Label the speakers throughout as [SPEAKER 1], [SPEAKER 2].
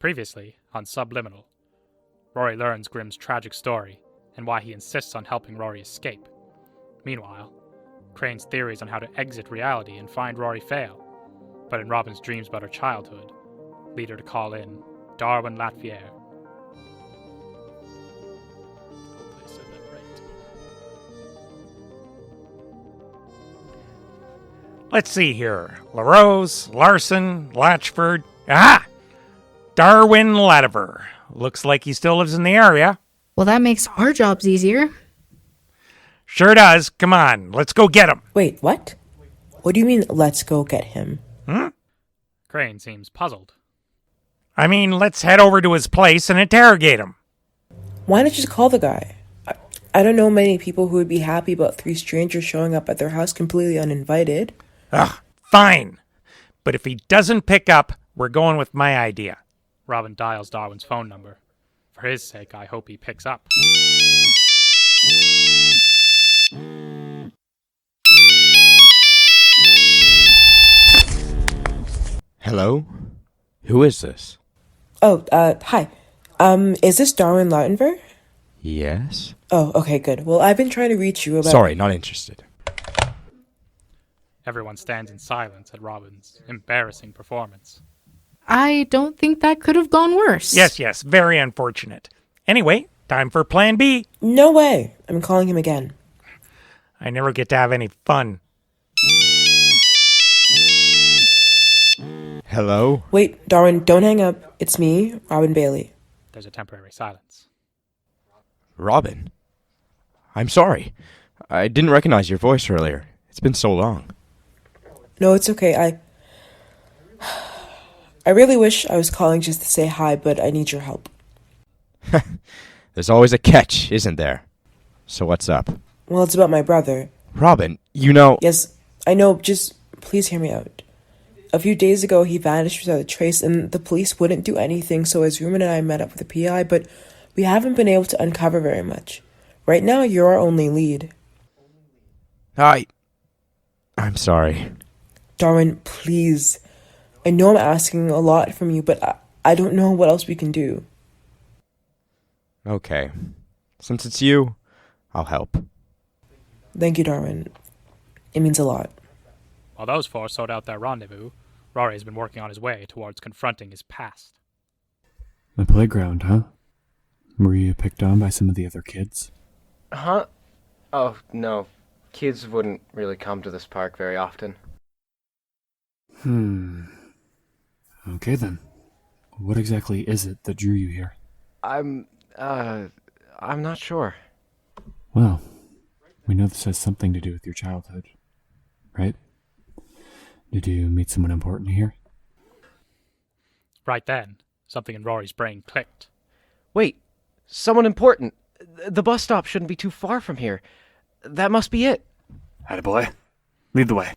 [SPEAKER 1] Previously, on Subliminal, Rory learns Grimm's tragic story and why he insists on helping Rory escape. Meanwhile, Crane's theories on how to exit reality and find Rory fail, but in Robin's dreams about her childhood, lead her to call in Darwin Lativer. Hopefully I said that right.
[SPEAKER 2] Let's see here. LaRose, Larson, Latchford. Aha! Darwin Lativer. Looks like he still lives in the area.
[SPEAKER 3] Well, that makes our jobs easier.
[SPEAKER 2] Sure does. Come on, let's go get him.
[SPEAKER 4] Wait, what? What do you mean, let's go get him?
[SPEAKER 1] Crane seems puzzled.
[SPEAKER 2] I mean, let's head over to his place and interrogate him.
[SPEAKER 4] Why not just call the guy? I don't know many people who would be happy about 3 strangers showing up at their house completely uninvited.
[SPEAKER 2] Ugh, fine. But if he doesn't pick up, we're going with my idea.
[SPEAKER 1] Robin dials Darwin's phone number. For his sake, I hope he picks up.
[SPEAKER 5] Hello? Who is this?
[SPEAKER 4] Oh, hi. Is this Darwin Lativer?
[SPEAKER 5] Yes?
[SPEAKER 4] Oh, okay, good. Well, I've been trying to reach you about...
[SPEAKER 5] Sorry, not interested.
[SPEAKER 1] Everyone stands in silence at Robin's embarrassing performance.
[SPEAKER 3] I don't think that could have gone worse.
[SPEAKER 2] Yes, very unfortunate. Anyway, time for plan B.
[SPEAKER 4] No way. I'm calling him again.
[SPEAKER 2] I never get to have any fun.
[SPEAKER 5] Hello?
[SPEAKER 4] Wait, Darwin, don't hang up. It's me, Robin Bailey.
[SPEAKER 1] There's a temporary silence.
[SPEAKER 5] Robin? I'm sorry. I didn't recognize your voice earlier. It's been so long.
[SPEAKER 4] No, it's okay. I really wish I was calling just to say hi, but I need your help.
[SPEAKER 5] There's always a catch, isn't there? So what's up?
[SPEAKER 4] Well, it's about my brother.
[SPEAKER 5] Robin, you know...
[SPEAKER 4] Yes, I know. Just please hear me out. A few days ago, he vanished without a trace, and the police wouldn't do anything, so his roommate and I met up with the PI, but we haven't been able to uncover very much. Right now, you're our only lead.
[SPEAKER 5] I'm sorry.
[SPEAKER 4] Darwin, please. I know I'm asking a lot from you, but I don't know what else we can do.
[SPEAKER 5] Okay. Since it's you, I'll help.
[SPEAKER 4] Thank you, Darwin. It means a lot.
[SPEAKER 1] While those 4 sort out their rendezvous, Rory has been working on his way towards confronting his past.
[SPEAKER 6] The playground, huh? Were you picked on by some of the other kids?
[SPEAKER 7] Huh? Oh, no. Kids wouldn't really come to this park very often.
[SPEAKER 6] Okay then. What exactly is it that drew you here?
[SPEAKER 7] I'm not sure.
[SPEAKER 6] Well, we know this has something to do with your childhood, right? Did you meet someone important here?
[SPEAKER 1] Right then, something in Rory's brain clicked.
[SPEAKER 7] Wait, someone important. The bus stop shouldn't be too far from here. That must be it.
[SPEAKER 6] Attaboy. Lead the way.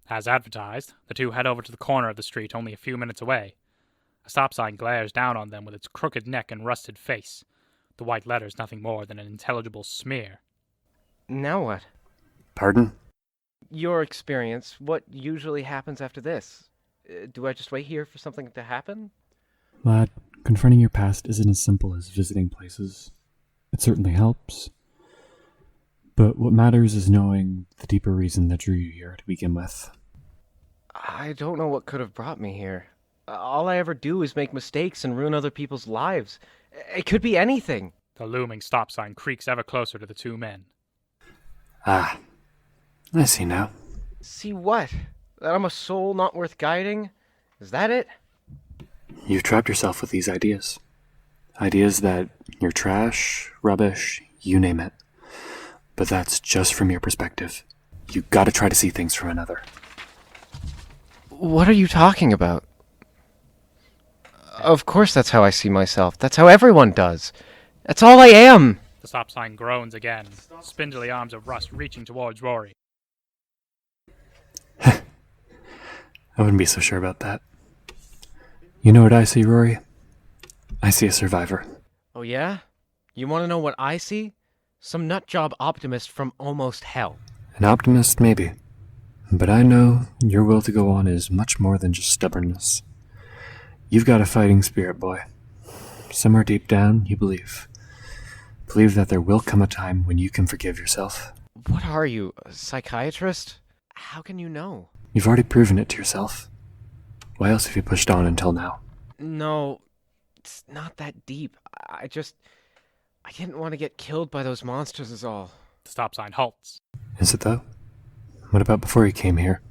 [SPEAKER 1] As advertised, the two head over to the corner of the street only a few minutes away. A stop sign glares down on them with its crooked neck and rusted face. The white letters nothing more than an intelligible smear.
[SPEAKER 7] Now what?
[SPEAKER 6] Pardon?
[SPEAKER 7] Your experience, what usually happens after this? Do I just wait here for something to happen?
[SPEAKER 6] Lad, confronting your past isn't as simple as visiting places. It certainly helps. But what matters is knowing the deeper reason that drew you here to begin with.
[SPEAKER 7] I don't know what could have brought me here. All I ever do is make mistakes and ruin other people's lives. It could be anything.
[SPEAKER 1] The looming stop sign creaks ever closer to the 2 men.
[SPEAKER 6] Ah, I see now.
[SPEAKER 7] See what? That I'm a soul not worth guiding? Is that it?
[SPEAKER 6] You've trapped yourself with these ideas. Ideas that you're trash, rubbish, you name it. But that's just from your perspective. You gotta try to see things from another.
[SPEAKER 7] What are you talking about? Of course that's how I see myself. That's how everyone does. That's all I am.
[SPEAKER 1] The stop sign groans again, spindly arms of rust reaching towards Rory.
[SPEAKER 6] I wouldn't be so sure about that. You know what I see, Rory? I see a survivor.
[SPEAKER 7] Oh yeah? You want to know what I see? Some nutjob optimist from almost hell.
[SPEAKER 6] An optimist, maybe. But I know your will to go on is much more than just stubbornness. You've got a fighting spirit, boy. Somewhere deep down, you believe. Believe that there will come a time when you can forgive yourself.
[SPEAKER 7] What are you, a psychiatrist? How can you know?
[SPEAKER 6] You've already proven it to yourself. Why else have you pushed on until now?
[SPEAKER 7] No, it's not that deep. I didn't want to get killed by those monsters is all.
[SPEAKER 1] The stop sign halts.
[SPEAKER 6] Is it though? What about before you came here?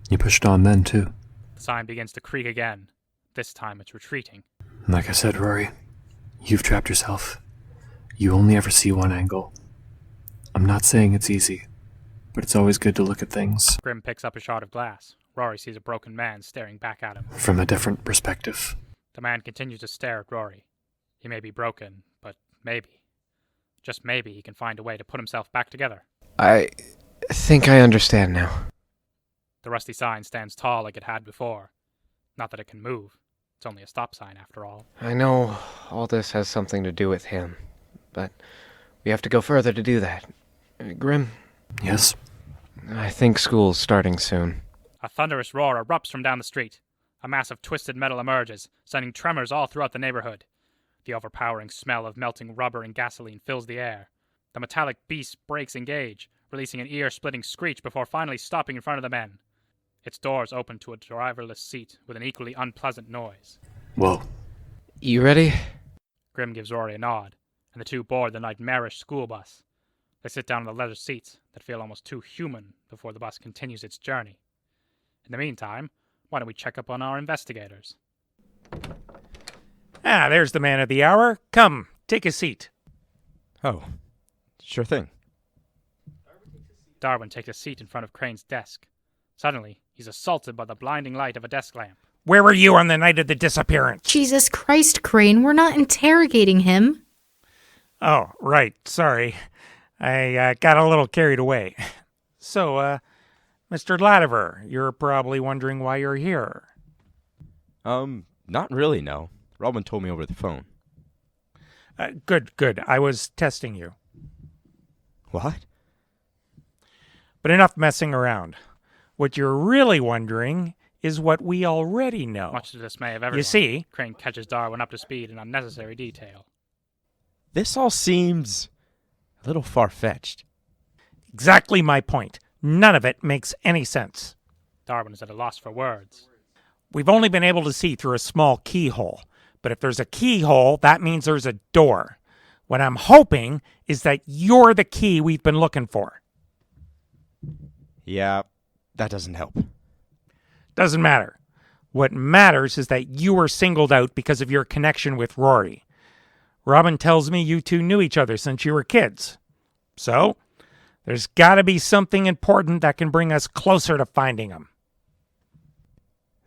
[SPEAKER 6] You pushed on then, too.
[SPEAKER 1] The sign begins to creak again. This time it's retreating.
[SPEAKER 6] Like I said, Rory, you've trapped yourself. You only ever see one angle. I'm not saying it's easy, but it's always good to look at things
[SPEAKER 1] Grim picks up a shard of glass. Rory sees a broken man staring back at him.
[SPEAKER 6] from a different perspective.
[SPEAKER 1] The man continues to stare at Rory. He may be broken, but maybe, just maybe, he can find a way to put himself back together.
[SPEAKER 7] I think I understand now.
[SPEAKER 1] The rusty sign stands tall like it had before. Not that it can move. It's only a stop sign after all.
[SPEAKER 7] I know all this has something to do with him, but we have to go further to do that. Grim,
[SPEAKER 6] Yes?
[SPEAKER 7] I think school's starting soon.
[SPEAKER 1] A thunderous roar erupts from down the street. A mass of twisted metal emerges, sending tremors all throughout the neighborhood. The overpowering smell of melting rubber and gasoline fills the air. The metallic beast breaks engage, releasing an ear-splitting screech before finally stopping in front of the men. Its doors open to a driverless seat with an equally unpleasant noise.
[SPEAKER 6] Whoa.
[SPEAKER 7] You ready?
[SPEAKER 1] Grim gives Rory a nod, and the two board the nightmarish school bus. They sit down in the leather seats that feel almost too human before the bus continues its journey. In the meantime, why don't we check up on our investigators?
[SPEAKER 2] Ah, there's the man of the hour. Come, take a seat.
[SPEAKER 5] Oh, sure thing.
[SPEAKER 1] Darwin takes a seat in front of Crane's desk. Suddenly, he's assaulted by the blinding light of a desk lamp.
[SPEAKER 2] Where were you on the night of the disappearance?
[SPEAKER 3] Jesus Christ, Crane, we're not interrogating him.
[SPEAKER 2] Oh, right. Sorry. I got a little carried away. So, Mr. Lativer, you're probably wondering why you're here.
[SPEAKER 5] Not really, no. Robin told me over the phone.
[SPEAKER 2] Good. I was testing you.
[SPEAKER 5] What?
[SPEAKER 2] But enough messing around. What you're really wondering is what we already know.
[SPEAKER 1] Much to the dismay of everyone,
[SPEAKER 2] You see,
[SPEAKER 1] Crane catches Darwin up to speed in unnecessary detail.
[SPEAKER 5] This all seems a little far-fetched.
[SPEAKER 2] exactly my point. None of it makes any sense.
[SPEAKER 1] Darwin is at a loss for words.
[SPEAKER 2] We've only been able to see through a small keyhole. But if there's a keyhole, that means there's a door. What I'm hoping is that you're the key we've been looking for.
[SPEAKER 5] Yeah, that doesn't help.
[SPEAKER 2] Doesn't matter. What matters is that you were singled out because of your connection with Rory. Robin tells me you two knew each other since you were kids. So, there's got to be something important that can bring us closer to finding him.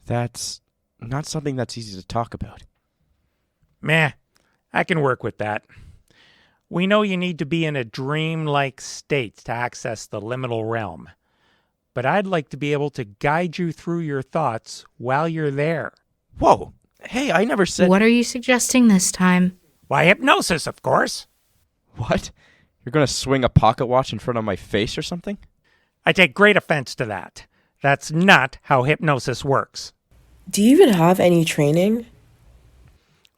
[SPEAKER 5] That's not something that's easy to talk about.
[SPEAKER 2] Meh, I can work with that. We know you need to be in a dream-like state to access the liminal realm. But I'd like to be able to guide you through your thoughts while you're there.
[SPEAKER 5] Whoa! Hey, I never said...
[SPEAKER 3] What are you suggesting this time?
[SPEAKER 2] Why, hypnosis, of course.
[SPEAKER 5] What? You're gonna swing a pocket watch in front of my face or something?
[SPEAKER 2] I take great offense to that. That's not how hypnosis works.
[SPEAKER 4] Do you even have any training?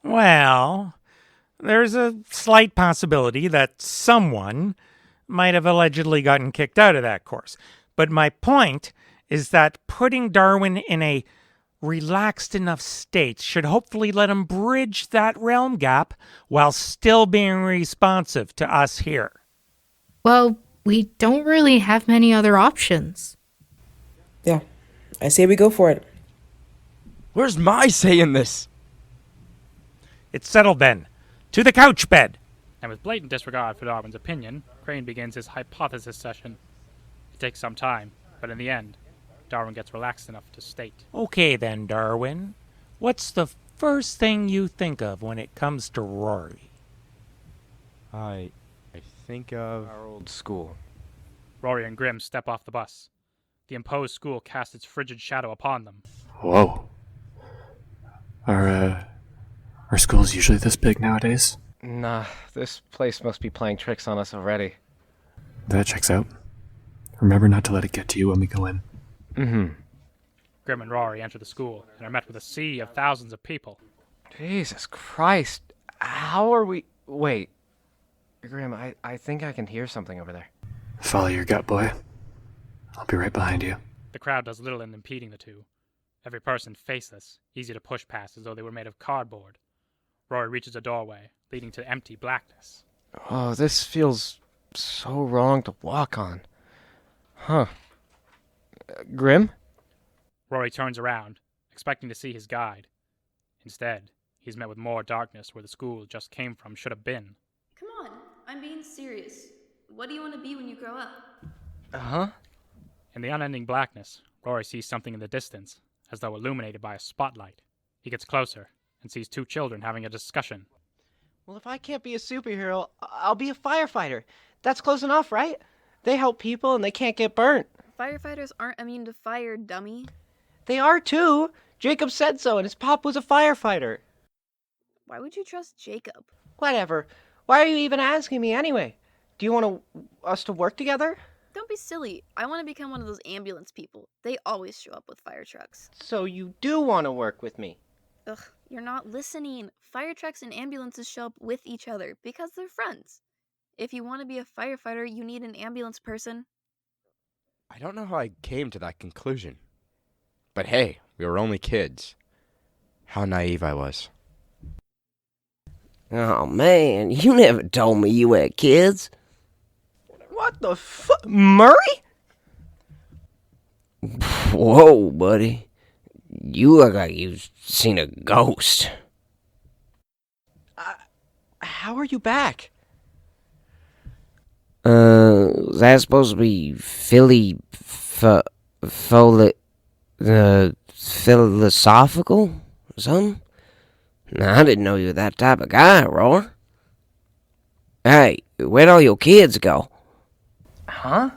[SPEAKER 2] Well, there's a slight possibility that someone might have allegedly gotten kicked out of that course. But my point is that putting Darwin in a relaxed enough state should hopefully let him bridge that realm gap while still being responsive to us here.
[SPEAKER 3] Well, we don't really have many other options.
[SPEAKER 4] Yeah, I say we go for it.
[SPEAKER 5] Where's my say in this?
[SPEAKER 2] It's settled then. To the couch bed.
[SPEAKER 1] And with blatant disregard for Darwin's opinion, Crane begins his hypothesis session. It takes some time, but in the end, Darwin gets relaxed enough to state.
[SPEAKER 2] Okay then, Darwin. What's the first thing you think of when it comes to Rory?
[SPEAKER 5] I think of...
[SPEAKER 7] Our old school.
[SPEAKER 1] Rory and Grim step off the bus. The imposed school casts its frigid shadow upon them.
[SPEAKER 6] Whoa. Are schools usually this big nowadays?
[SPEAKER 7] Nah, this place must be playing tricks on us already.
[SPEAKER 6] That checks out. Remember not to let it get to you when we go in.
[SPEAKER 7] Mm-hmm.
[SPEAKER 1] Grim and Rory enter the school and are met with a sea of thousands of people.
[SPEAKER 7] Jesus Christ. How are we... Wait. Grim, I think I can hear something over there.
[SPEAKER 6] Follow your gut, boy. I'll be right behind you.
[SPEAKER 1] The crowd does little in impeding the two. Every person faceless, easy to push past as though they were made of cardboard. Rory reaches a doorway, leading to empty blackness.
[SPEAKER 7] Oh, this feels so wrong to walk on. Huh. Grim?
[SPEAKER 1] Rory turns around, expecting to see his guide. Instead, he's met with more darkness where the school just came from should have been.
[SPEAKER 8] Come on, I'm being serious. What do you want to be when you grow up?
[SPEAKER 7] Uh-huh.
[SPEAKER 1] In the unending blackness, Rory sees something in the distance, as though illuminated by a spotlight. He gets closer and sees two children having a discussion.
[SPEAKER 7] Well, if I can't be a superhero, I'll be a firefighter. That's close enough, right? They help people and they can't get burnt.
[SPEAKER 8] Firefighters aren't immune to fire, dummy.
[SPEAKER 7] They are too. Jacob said so, and his pop was a firefighter.
[SPEAKER 8] Why would you trust Jacob?
[SPEAKER 7] Whatever. Why are you even asking me anyway? Do you want us to work together?
[SPEAKER 8] Don't be silly. I want to become one of those ambulance people. They always show up with fire trucks.
[SPEAKER 7] So you do want to work with me?
[SPEAKER 8] Ugh, you're not listening. Fire trucks and ambulances show up with each other because they're friends. If you want to be a firefighter, you need an ambulance person.
[SPEAKER 5] I don't know how I came to that conclusion. But hey, we were only kids. How naive I was.
[SPEAKER 9] Oh man, you never told me you had kids.
[SPEAKER 7] What the fuck? Murray?
[SPEAKER 9] Whoa, buddy. You look like you've seen a ghost.
[SPEAKER 7] How are you back?
[SPEAKER 9] Is that supposed to be philosophical or something? Nah, I didn't know you were that type of guy, Roar. Hey, where'd all your kids go?
[SPEAKER 7] Huh?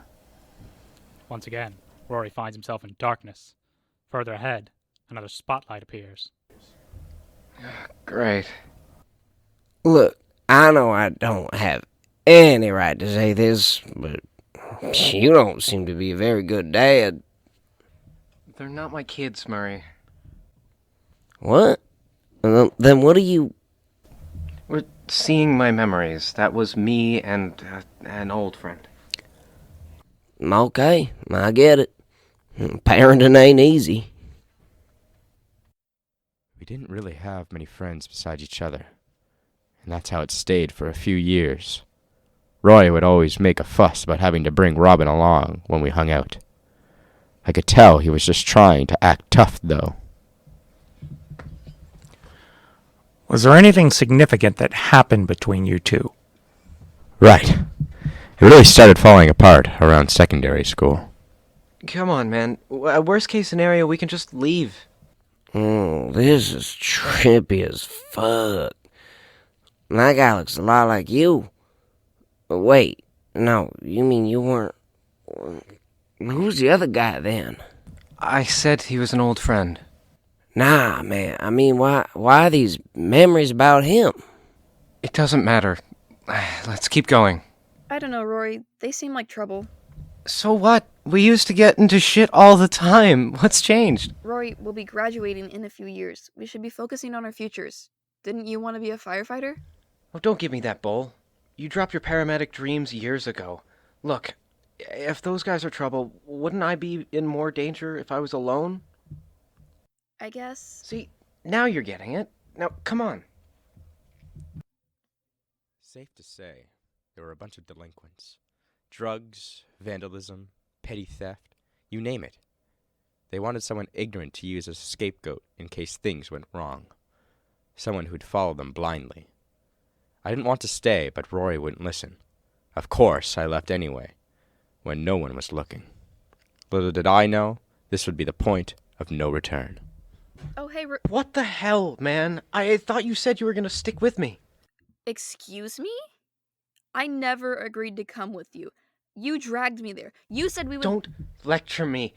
[SPEAKER 1] Once again, Rory finds himself in darkness. Further ahead, another spotlight appears.
[SPEAKER 7] Great.
[SPEAKER 9] Look, I know I don't have any right to say this, but you don't seem to be a very good dad.
[SPEAKER 7] They're not my kids, Murray.
[SPEAKER 9] What? Then what are you...
[SPEAKER 7] We're seeing my memories. That was me and an old friend.
[SPEAKER 9] Okay, I get it. Parenting ain't easy.
[SPEAKER 5] We didn't really have many friends besides each other. And that's how it stayed for a few years. Roy would always make a fuss about having to bring Robin along when we hung out. I could tell he was just trying to act tough, though.
[SPEAKER 2] Was there anything significant that happened between you two?
[SPEAKER 5] Right. It really started falling apart around secondary school.
[SPEAKER 7] Come on, man. Worst case scenario, we can just leave.
[SPEAKER 9] Oh, this is trippy as fuck. That guy looks a lot like you. Wait, no, you mean you weren't... Who's the other guy then?
[SPEAKER 7] I said he was an old friend.
[SPEAKER 9] Nah, man, I mean, why these memories about him?
[SPEAKER 7] It doesn't matter. Let's keep going.
[SPEAKER 8] I don't know, Rory. They seem like trouble.
[SPEAKER 7] So what? We used to get into shit all the time. What's changed?
[SPEAKER 8] Rory, we'll be graduating in a few years. We should be focusing on our futures. Didn't you want to be a firefighter?
[SPEAKER 7] Oh, don't give me that bowl. You dropped your paramedic dreams years ago. Look, if those guys are trouble, wouldn't I be in more danger if I was alone?
[SPEAKER 8] I guess.
[SPEAKER 7] See, now you're getting it. Now, come on.
[SPEAKER 5] Safe to say, there were a bunch of delinquents. Drugs, vandalism, petty theft, you name it. They wanted someone ignorant to use as a scapegoat in case things went wrong. Someone who'd follow them blindly. I didn't want to stay, but Rory wouldn't listen. Of course, I left anyway, when no one was looking. Little did I know, this would be the point of no return.
[SPEAKER 8] Oh, hey,
[SPEAKER 7] What the hell, man? I thought you said you were gonna stick with me.
[SPEAKER 8] Excuse me? I never agreed to come with you. You dragged me there. You said we would...
[SPEAKER 7] Don't lecture me.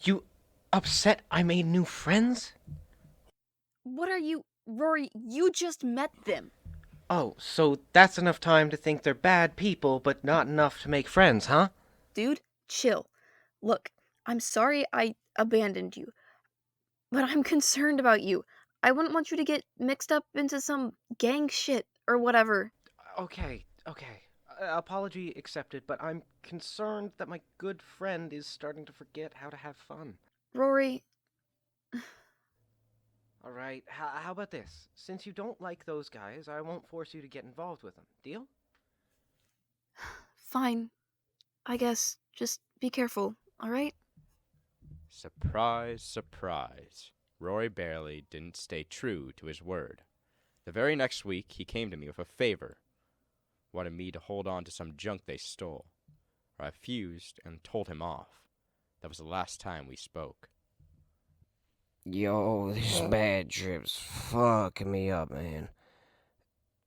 [SPEAKER 7] You upset I made new friends?
[SPEAKER 8] What are you... Rory, you just met them.
[SPEAKER 7] Oh, so that's enough time to think they're bad people, but not enough to make friends, huh?
[SPEAKER 8] Dude, chill. Look, I'm sorry I abandoned you. But I'm concerned about you. I wouldn't want you to get mixed up into some gang shit or whatever.
[SPEAKER 7] Okay. Apology accepted, but I'm concerned that my good friend is starting to forget how to have fun.
[SPEAKER 8] Rory,
[SPEAKER 7] Alright, how about this? Since you don't like those guys, I won't force you to get involved with them. Deal?
[SPEAKER 8] fine. I guess just be careful, alright?
[SPEAKER 5] Surprise, surprise. Rory barely didn't stay true to his word. The very next week, he came to me with a favor. Wanted me to hold on to some junk they stole. I refused and told him off. That was the last time we spoke.
[SPEAKER 9] Yo, this bad trip's fucking me up, man.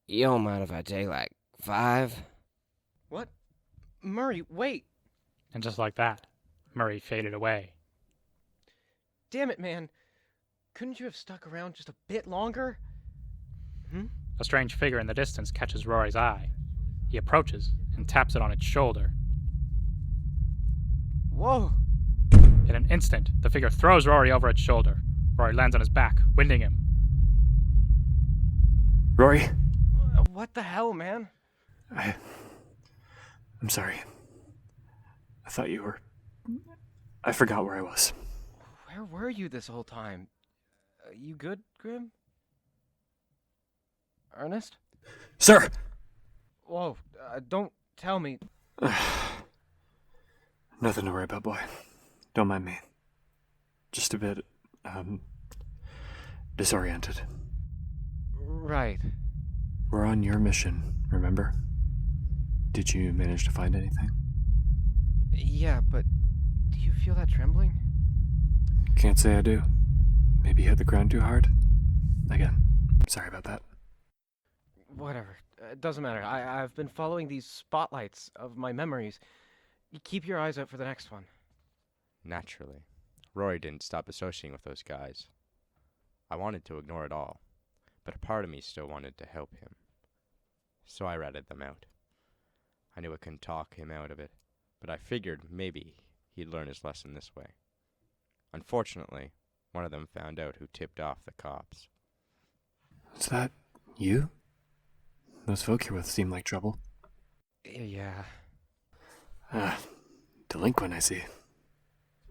[SPEAKER 9] You don't mind if I take, like, 5?
[SPEAKER 7] What? Murray, wait!
[SPEAKER 1] And just like that, Murray faded away.
[SPEAKER 7] Damn it, man. Couldn't you have stuck around just a bit longer?
[SPEAKER 1] A strange figure in the distance catches Rory's eye. He approaches and taps it on its shoulder.
[SPEAKER 7] Whoa!
[SPEAKER 1] In an instant, the figure throws Rory over its shoulder. Rory lands on his back, winding him.
[SPEAKER 6] Rory?
[SPEAKER 7] What the hell, man?
[SPEAKER 6] I'm sorry. I thought you were... I forgot where I was.
[SPEAKER 7] Where were you this whole time? You good, Grim? Ernest?
[SPEAKER 6] Sir!
[SPEAKER 7] Whoa, don't tell me.
[SPEAKER 6] Nothing to worry about, boy. Don't mind me. Just a bit, disoriented.
[SPEAKER 7] Right.
[SPEAKER 6] We're on your mission, remember? Did you manage to find anything?
[SPEAKER 7] Yeah, but do you feel that trembling?
[SPEAKER 6] Can't say I do. Maybe you hit the ground too hard? Again, sorry about that.
[SPEAKER 7] Whatever. It doesn't matter. I've been following these spotlights of my memories. You keep your eyes out for the next one.
[SPEAKER 5] Naturally, Rory didn't stop associating with those guys. I wanted to ignore it all, but a part of me still wanted to help him. So I ratted them out. I knew I couldn't talk him out of it, but I figured maybe he'd learn his lesson this way. Unfortunately, one of them found out who tipped off the cops.
[SPEAKER 6] Is that you? Those folk you're with seem like trouble.
[SPEAKER 7] Yeah.
[SPEAKER 6] Delinquent, I see.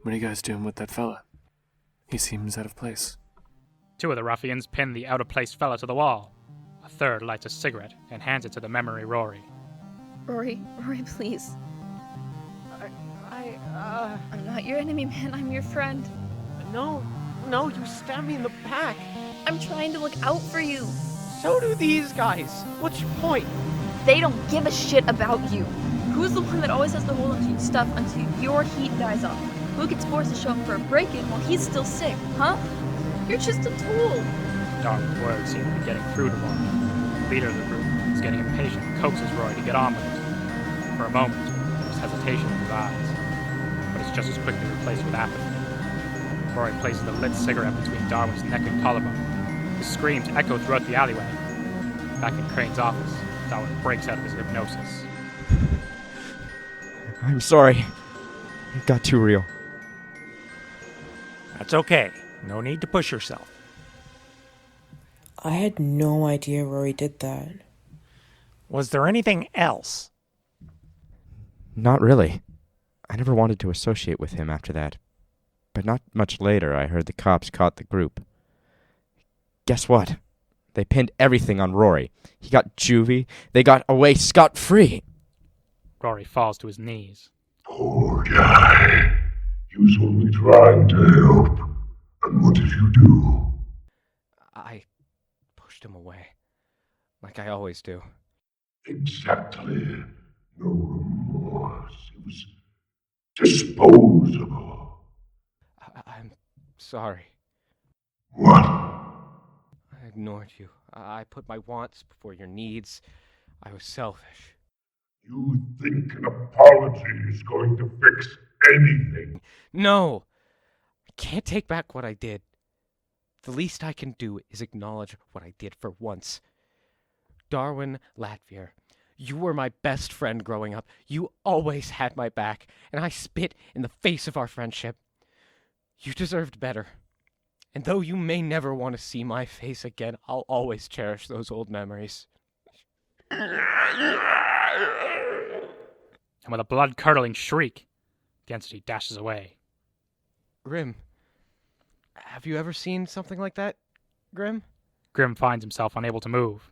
[SPEAKER 6] What are you guys doing with that fella? He seems out of place.
[SPEAKER 1] 2 of the ruffians pin the out-of-place fella to the wall. A third lights a cigarette and hands it to the memory Rory.
[SPEAKER 8] Rory, please.
[SPEAKER 7] I
[SPEAKER 8] I'm not your enemy, man. I'm your friend.
[SPEAKER 7] No, you stabbed me in the back.
[SPEAKER 8] I'm trying to look out for you.
[SPEAKER 7] So do these guys. What's your point?
[SPEAKER 8] They don't give a shit about you. Who's the one that always has to hold onto your stuff until your heat dies off? Who gets forced to show up for a break-in while he's still sick, huh? You're just a tool.
[SPEAKER 1] Darwin's words seem to be getting through to Rory. The leader of the group is getting impatient and coaxes Rory to get on with it. For a moment, there's hesitation in his eyes, but it's just as quickly replaced with apathy. Rory places the lit cigarette between Darwin's neck and collarbone. His screams echo throughout the alleyway. Back in Crane's office, Darwin breaks out of his hypnosis.
[SPEAKER 7] I'm sorry. It got too real.
[SPEAKER 2] That's okay. No need to push yourself.
[SPEAKER 4] I had no idea Rory did that.
[SPEAKER 2] Was there anything else?
[SPEAKER 5] Not really. I never wanted to associate with him after that. But not much later, I heard the cops caught the group. Guess what? They pinned everything on Rory. He got juvie. They got away scot-free.
[SPEAKER 1] Rory falls to his knees.
[SPEAKER 10] Poor guy. He was only trying to help. And what did you do?
[SPEAKER 7] I pushed him away. Like I always do.
[SPEAKER 10] Exactly. No remorse. It was disposable.
[SPEAKER 7] I'm sorry.
[SPEAKER 10] What?
[SPEAKER 7] I ignored you. I put my wants before your needs. I was selfish.
[SPEAKER 10] You think an apology is going to fix anything?
[SPEAKER 7] No! I can't take back what I did. The least I can do is acknowledge what I did for once. Darwin Lativer, you were my best friend growing up. You always had my back, and I spit in the face of our friendship. You deserved better. And though you may never want to see my face again, I'll always cherish those old memories.
[SPEAKER 1] And with a blood-curdling shriek, the entity dashes away.
[SPEAKER 7] Grim, have you ever seen something like that, Grim?
[SPEAKER 1] Grim finds himself unable to move.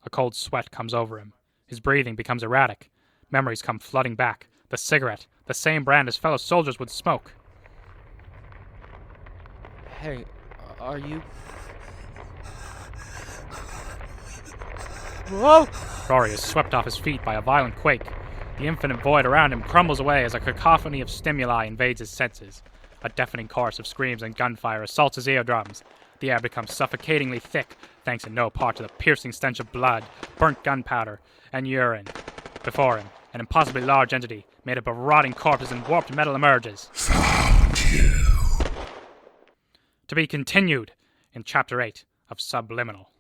[SPEAKER 1] A cold sweat comes over him. His breathing becomes erratic. Memories come flooding back. The cigarette, the same brand his fellow soldiers would smoke.
[SPEAKER 7] Hey, are you... Whoa!
[SPEAKER 1] Rory is swept off his feet by a violent quake. The infinite void around him crumbles away as a cacophony of stimuli invades his senses. A deafening chorus of screams and gunfire assaults his eardrums. The air becomes suffocatingly thick, thanks in no part to the piercing stench of blood, burnt gunpowder, and urine. Before him, an impossibly large entity, made up of rotting corpses and warped metal emerges.
[SPEAKER 10] Found you.
[SPEAKER 1] To be continued in Chapter 8 of Subliminal.